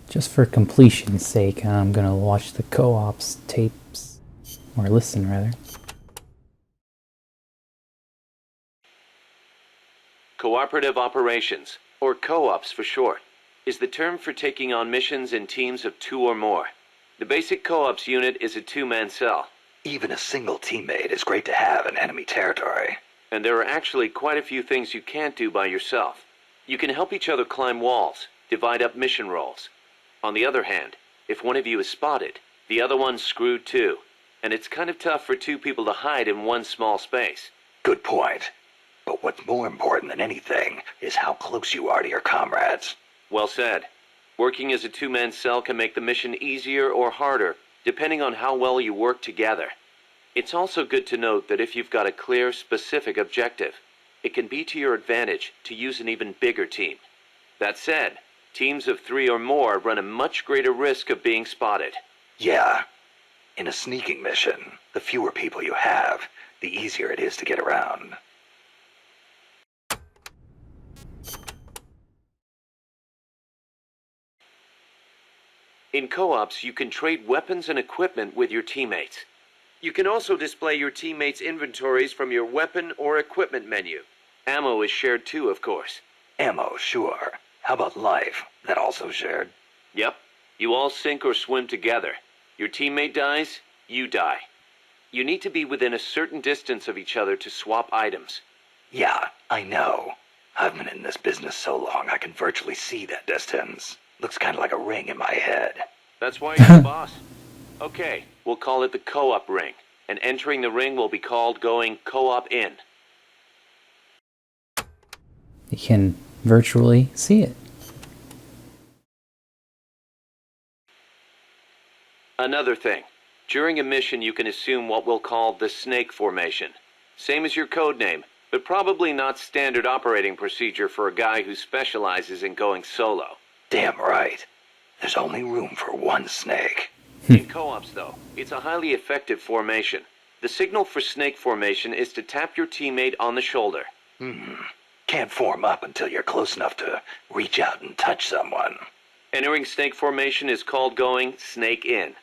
Just for completion's sake, I'm gonna watch the co-ops tapes, or listen rather. Cooperative operations, or co-ops for short, is the term for taking on missions in teams of 2 or more. The basic co-ops unit is a 2-man cell. Even a single teammate is great to have in enemy territory. And there are actually quite a few things you can't do by yourself. You can help each other climb walls, divide up mission roles. On the other hand, if one of you is spotted, the other one's screwed too. And it's kind of tough for 2 people to hide in one small space. Good point. But what's more important than anything is how close you are to your comrades. Well said. Working as a 2-man cell can make the mission easier or harder, depending on how well you work together. It's also good to note that if you've got a clear, specific objective, it can be to your advantage to use an even bigger team. That said, teams of 3 or more run a much greater risk of being spotted. Yeah. In a sneaking mission, the fewer people you have, the easier it is to get around. In co-ops, you can trade weapons and equipment with your teammates. You can also display your teammates' inventories from your weapon or equipment menu. Ammo is shared too, of course. Ammo, sure. How about life? That also shared? Yep. You all sink or swim together. Your teammate dies, you die. You need to be within a certain distance of each other to swap items. Yeah, I know. I've been in this business so long I can virtually see that distance. Looks kind of like a ring in my head. That's why you're the boss. Okay, we'll call it the co-op ring. And entering the ring will be called going co-op in. You can virtually see it. Another thing. During a mission you can assume what we'll call the snake formation. Same as your code name, but probably not standard operating procedure for a guy who specializes in going solo. Damn right. There's only room for one snake. In co-ops, though, it's a highly effective formation. The signal for snake formation is to tap your teammate on the shoulder. Can't form up until you're close enough to reach out and touch someone. Entering snake formation is called going snake in.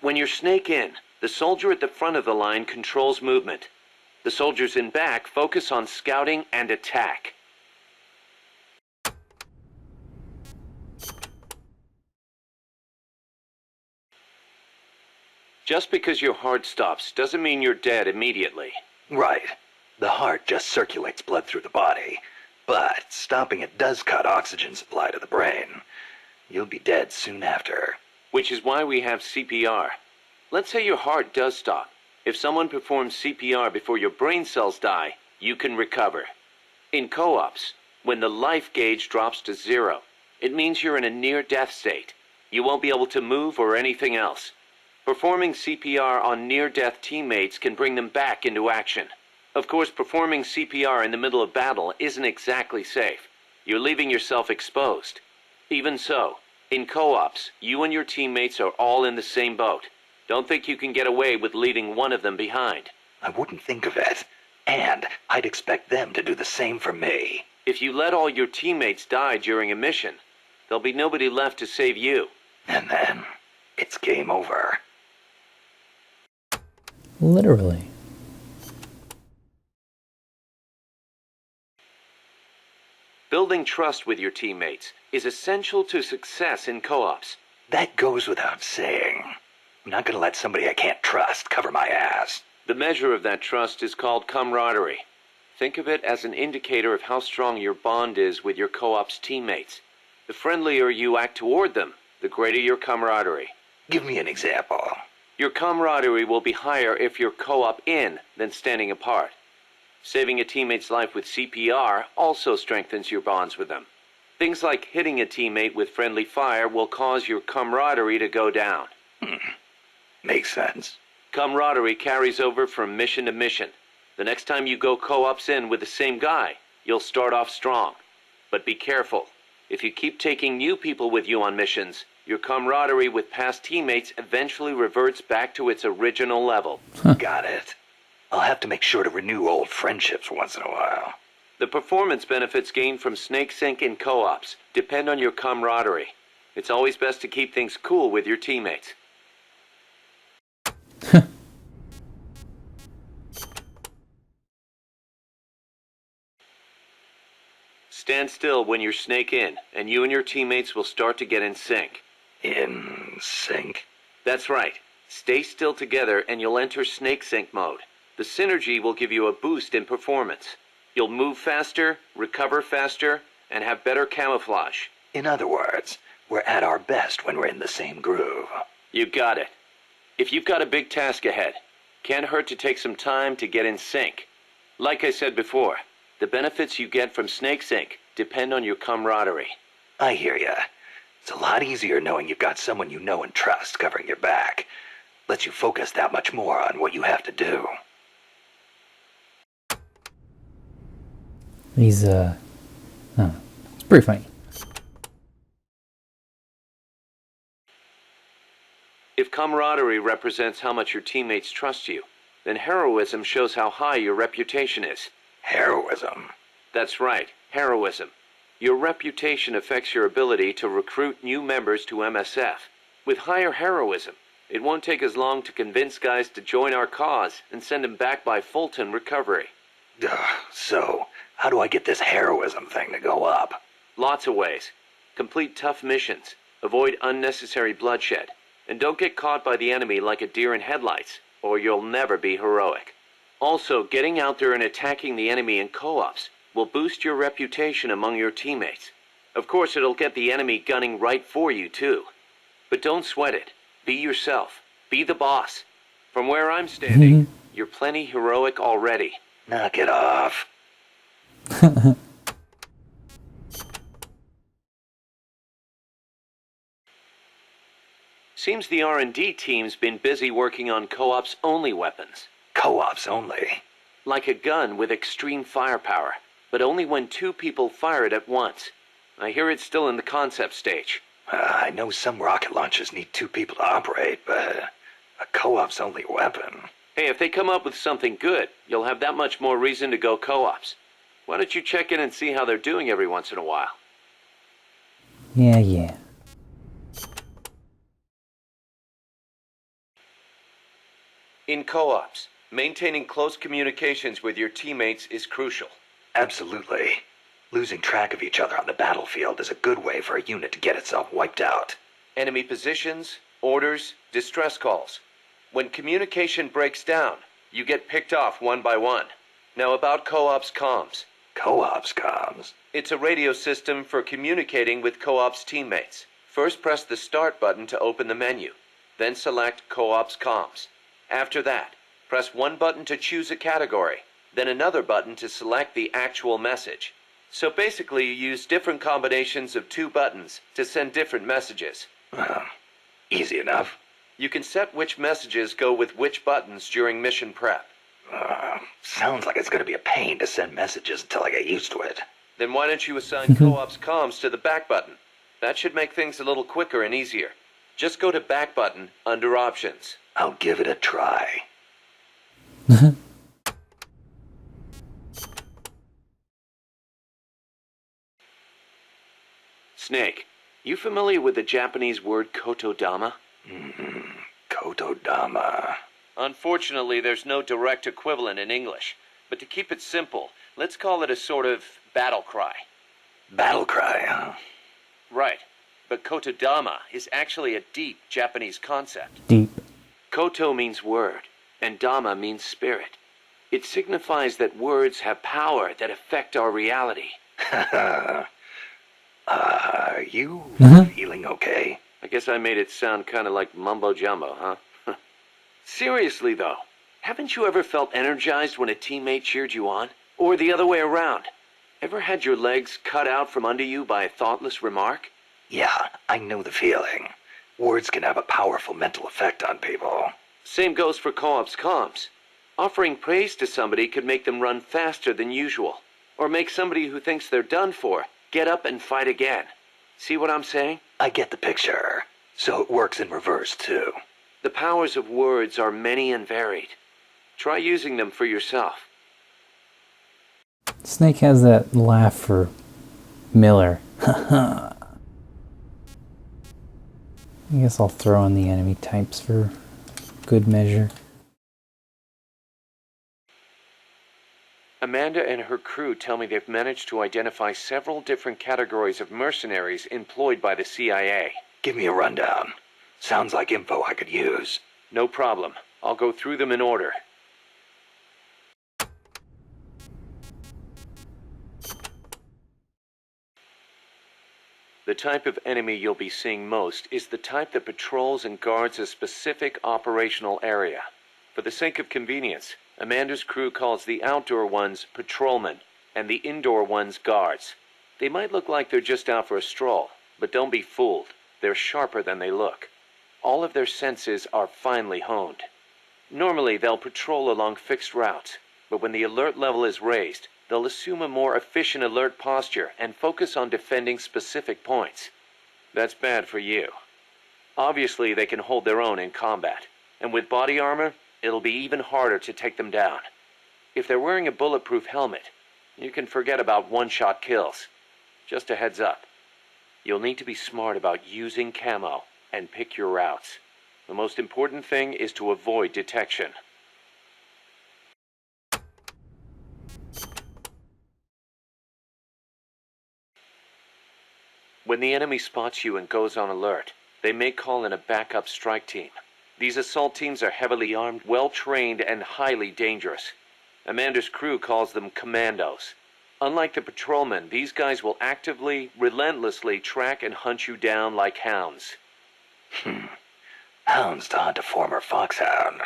When you're snake in, the soldier at the front of the line controls movement. The soldiers in back focus on scouting and attack. Just because your heart stops doesn't mean you're dead immediately. Right. The heart just circulates blood through the body, but stopping it does cut oxygen supply to the brain. You'll be dead soon after. Which is why we have CPR. Let's say your heart does stop. If someone performs CPR before your brain cells die, you can recover. In co-ops, when the life gauge drops to 0, it means you're in a near-death state. You won't be able to move or anything else. Performing CPR on near-death teammates can bring them back into action. Of course, performing CPR in the middle of battle isn't exactly safe. You're leaving yourself exposed. Even so, in co-ops, you and your teammates are all in the same boat. Don't think you can get away with leaving one of them behind. I wouldn't think of it. And I'd expect them to do the same for me. If you let all your teammates die during a mission, there'll be nobody left to save you. And then, it's game over. Literally. Building trust with your teammates is essential to success in co-ops. That goes without saying. I'm not gonna let somebody I can't trust cover my ass. The measure of that trust is called camaraderie. Think of it as an indicator of how strong your bond is with your co-op's teammates. The friendlier you act toward them, the greater your camaraderie. Give me an example. Your camaraderie will be higher if you're co-op in than standing apart. Saving a teammate's life with CPR also strengthens your bonds with them. Things like hitting a teammate with friendly fire will cause your camaraderie to go down. Makes sense. Camaraderie carries over from mission to mission. The next time you go co-ops in with the same guy, you'll start off strong. But be careful. If you keep taking new people with you on missions, your camaraderie with past teammates eventually reverts back to its original level. Got it. I'll have to make sure to renew old friendships once in a while. The performance benefits gained from snake sync in co-ops depend on your camaraderie. It's always best to keep things cool with your teammates. Stand still when you're snake in, and you and your teammates will start to get in sync. In sync? That's right. Stay still together and you'll enter snake sync mode. The synergy will give you a boost in performance. You'll move faster, recover faster, and have better camouflage. In other words, we're at our best when we're in the same groove. You got it. If you've got a big task ahead, can't hurt to take some time to get in sync. Like I said before, the benefits you get from snake sync depend on your camaraderie. I hear ya. It's a lot easier knowing you've got someone you know and trust covering your back. Lets you focus that much more on what you have to do. He's, it's pretty funny. If camaraderie represents how much your teammates trust you, then heroism shows how high your reputation is. Heroism? That's right, heroism. Your reputation affects your ability to recruit new members to MSF. With higher heroism, it won't take as long to convince guys to join our cause and send them back by Fulton recovery. So, how do I get this heroism thing to go up? Lots of ways. Complete tough missions, avoid unnecessary bloodshed, and don't get caught by the enemy like a deer in headlights, or you'll never be heroic. Also, getting out there and attacking the enemy in co-ops will boost your reputation among your teammates. Of course, it'll get the enemy gunning right for you, too. But don't sweat it. Be yourself. Be the boss. From where I'm standing, you're plenty heroic already. Knock it off. Seems the R&D team's been busy working on co-ops only weapons. Co-ops only? Like a gun with extreme firepower, but only when 2 people fire it at once. I hear it's still in the concept stage. I know some rocket launchers need 2 people to operate, but a co-op's only weapon. Hey, if they come up with something good, you'll have that much more reason to go co-ops. Why don't you check in and see how they're doing every once in a while? Yeah. In co-ops, maintaining close communications with your teammates is crucial. Absolutely. Losing track of each other on the battlefield is a good way for a unit to get itself wiped out. Enemy positions, orders, distress calls. When communication breaks down, you get picked off one by one. Now about co-ops comms. Co-ops comms? It's a radio system for communicating with co-ops teammates. First press the start button to open the menu, then select co-ops comms. After that, press one button to choose a category, then another button to select the actual message. So basically you use different combinations of 2 buttons to send different messages. Easy enough. You can set which messages go with which buttons during mission prep. Sounds like it's going to be a pain to send messages until I get used to it. Then why don't you assign co-ops comms to the back button? That should make things a little quicker and easier. Just go to back button under options. I'll give it a try. Snake, you familiar with the Japanese word kotodama? Kotodama. Unfortunately, there's no direct equivalent in English. But to keep it simple, let's call it a sort of battle cry. Battle cry, huh? Right. But kotodama is actually a deep Japanese concept. Deep. Koto means word, and dama means spirit. It signifies that words have power that affect our reality. Are you feeling okay? I guess I made it sound kind of like mumbo-jumbo, huh? Seriously, though, haven't you ever felt energized when a teammate cheered you on? Or the other way around? Ever had your legs cut out from under you by a thoughtless remark? Yeah, I know the feeling. Words can have a powerful mental effect on people. Same goes for co-ops comms. Offering praise to somebody could make them run faster than usual, or make somebody who thinks they're done for get up and fight again. See what I'm saying? I get the picture. So it works in reverse, too. The powers of words are many and varied. Try using them for yourself. Snake has that laugh for Miller. I guess I'll throw in the enemy types for good measure. Amanda and her crew tell me they've managed to identify several different categories of mercenaries employed by the CIA. Give me a rundown. Sounds like info I could use. No problem. I'll go through them in order. The type of enemy you'll be seeing most is the type that patrols and guards a specific operational area. For the sake of convenience, Amanda's crew calls the outdoor ones patrolmen and the indoor ones guards. They might look like they're just out for a stroll, but don't be fooled. They're sharper than they look. All of their senses are finely honed. Normally, they'll patrol along fixed routes, but when the alert level is raised, they'll assume a more efficient alert posture and focus on defending specific points. That's bad for you. Obviously, they can hold their own in combat, and with body armor, it'll be even harder to take them down. If they're wearing a bulletproof helmet, you can forget about one-shot kills. Just a heads up. You'll need to be smart about using camo and pick your routes. The most important thing is to avoid detection. When the enemy spots you and goes on alert, they may call in a backup strike team. These assault teams are heavily armed, well-trained, and highly dangerous. Amanda's crew calls them commandos. Unlike the patrolmen, these guys will actively, relentlessly track and hunt you down like hounds. Hounds to hunt a former foxhound.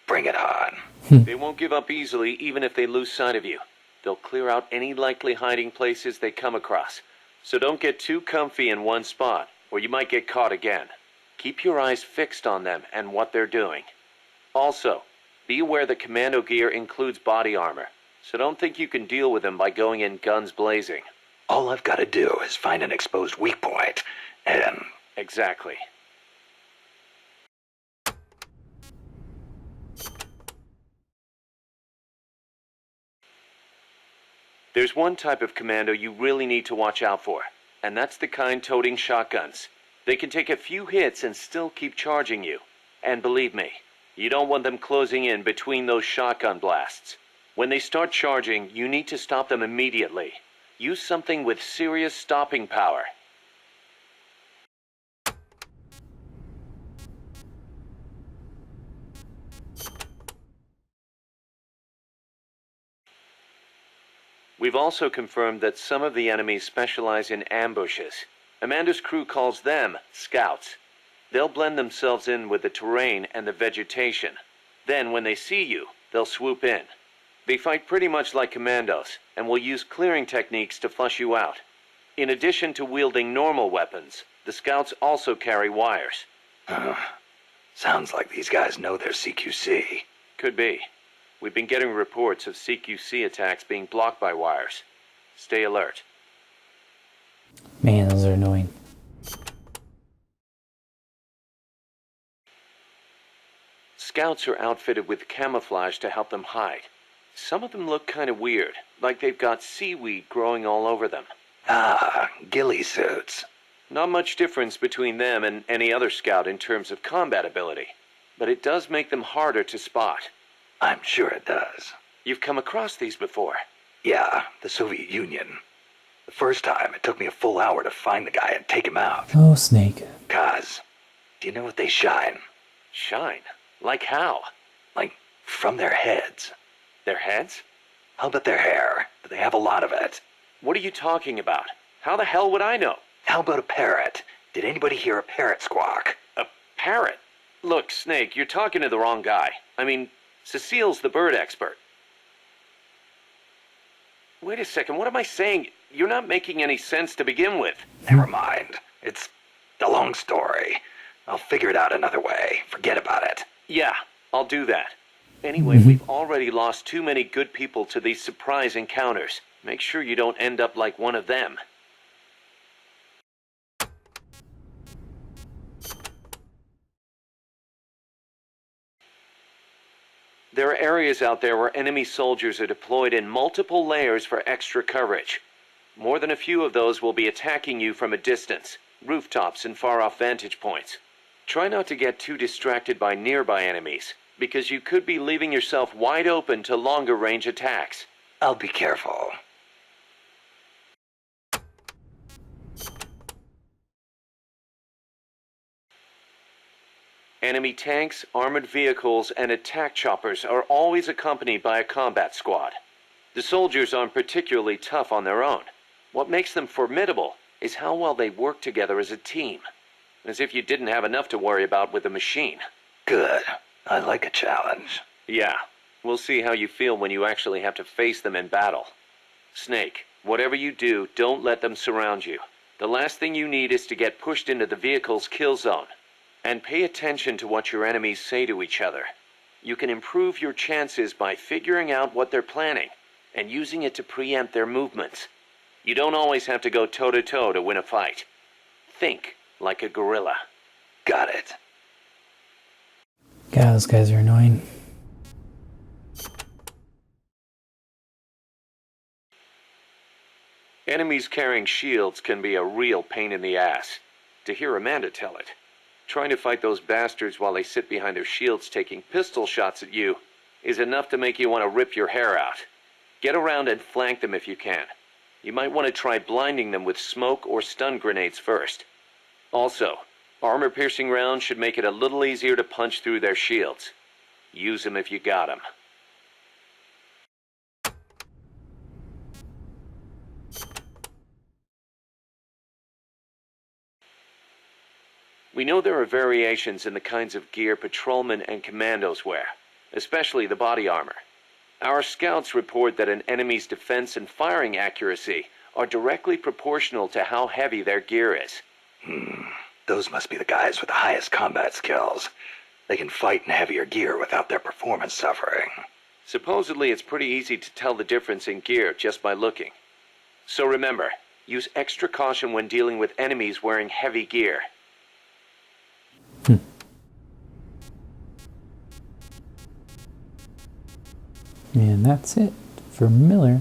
Bring it on. They won't give up easily even if they lose sight of you. They'll clear out any likely hiding places they come across. So don't get too comfy in one spot, or you might get caught again. Keep your eyes fixed on them and what they're doing. Also, be aware that commando gear includes body armor, so don't think you can deal with them by going in guns blazing. All I've got to do is find an exposed weak point, and... Exactly. There's one type of commando you really need to watch out for, and that's the kind toting shotguns. They can take a few hits and still keep charging you. And believe me, you don't want them closing in between those shotgun blasts. When they start charging, you need to stop them immediately. Use something with serious stopping power. We've also confirmed that some of the enemies specialize in ambushes. Amanda's crew calls them scouts. They'll blend themselves in with the terrain and the vegetation. Then, when they see you, they'll swoop in. They fight pretty much like commandos, and will use clearing techniques to flush you out. In addition to wielding normal weapons, the scouts also carry wires. Sounds like these guys know their CQC. Could be. We've been getting reports of CQC attacks being blocked by wires. Stay alert. Man, those are annoying. Scouts are outfitted with camouflage to help them hide. Some of them look kind of weird, like they've got seaweed growing all over them. Ah, ghillie suits. Not much difference between them and any other scout in terms of combat ability, but it does make them harder to spot. I'm sure it does. You've come across these before? Yeah, the Soviet Union. The first time, it took me a full hour to find the guy and take him out. Oh, Snake. Kaz, do you know what they shine? Shine? Like how? Like, from their heads. Their heads? How about their hair? Do they have a lot of it? What are you talking about? How the hell would I know? How about a parrot? Did anybody hear a parrot squawk? A parrot? Look, Snake, you're talking to the wrong guy. I mean, Cecile's the bird expert. Wait a second, what am I saying? You're not making any sense to begin with. Never mind. It's a long story. I'll figure it out another way. Forget about it. Yeah, I'll do that. Anyway, we've already lost too many good people to these surprise encounters. Make sure you don't end up like one of them. There are areas out there where enemy soldiers are deployed in multiple layers for extra coverage. More than a few of those will be attacking you from a distance. rooftops, and far-off vantage points. Try not to get too distracted by nearby enemies, because you could be leaving yourself wide open to longer-range attacks. I'll be careful. Enemy tanks, armored vehicles, and attack choppers are always accompanied by a combat squad. The soldiers aren't particularly tough on their own. What makes them formidable is how well they work together as a team. As if you didn't have enough to worry about with a machine. Good. I like a challenge. Yeah, we'll see how you feel when you actually have to face them in battle. Snake, whatever you do, don't let them surround you. The last thing you need is to get pushed into the vehicle's kill zone. And pay attention to what your enemies say to each other. You can improve your chances by figuring out what they're planning and using it to preempt their movements. You don't always have to go toe-to-toe to win a fight. Think like a gorilla. Got it. God, those guys are annoying. Enemies carrying shields can be a real pain in the ass. To hear Amanda tell it. Trying to fight those bastards while they sit behind their shields taking pistol shots at you is enough to make you want to rip your hair out. Get around and flank them if you can. You might want to try blinding them with smoke or stun grenades first. Also, armor-piercing rounds should make it a little easier to punch through their shields. Use them if you got them. We know there are variations in the kinds of gear patrolmen and commandos wear, especially the body armor. Our scouts report that an enemy's defense and firing accuracy are directly proportional to how heavy their gear is. Those must be the guys with the highest combat skills. They can fight in heavier gear without their performance suffering. Supposedly it's pretty easy to tell the difference in gear just by looking. So remember, use extra caution when dealing with enemies wearing heavy gear. And that's it for Miller.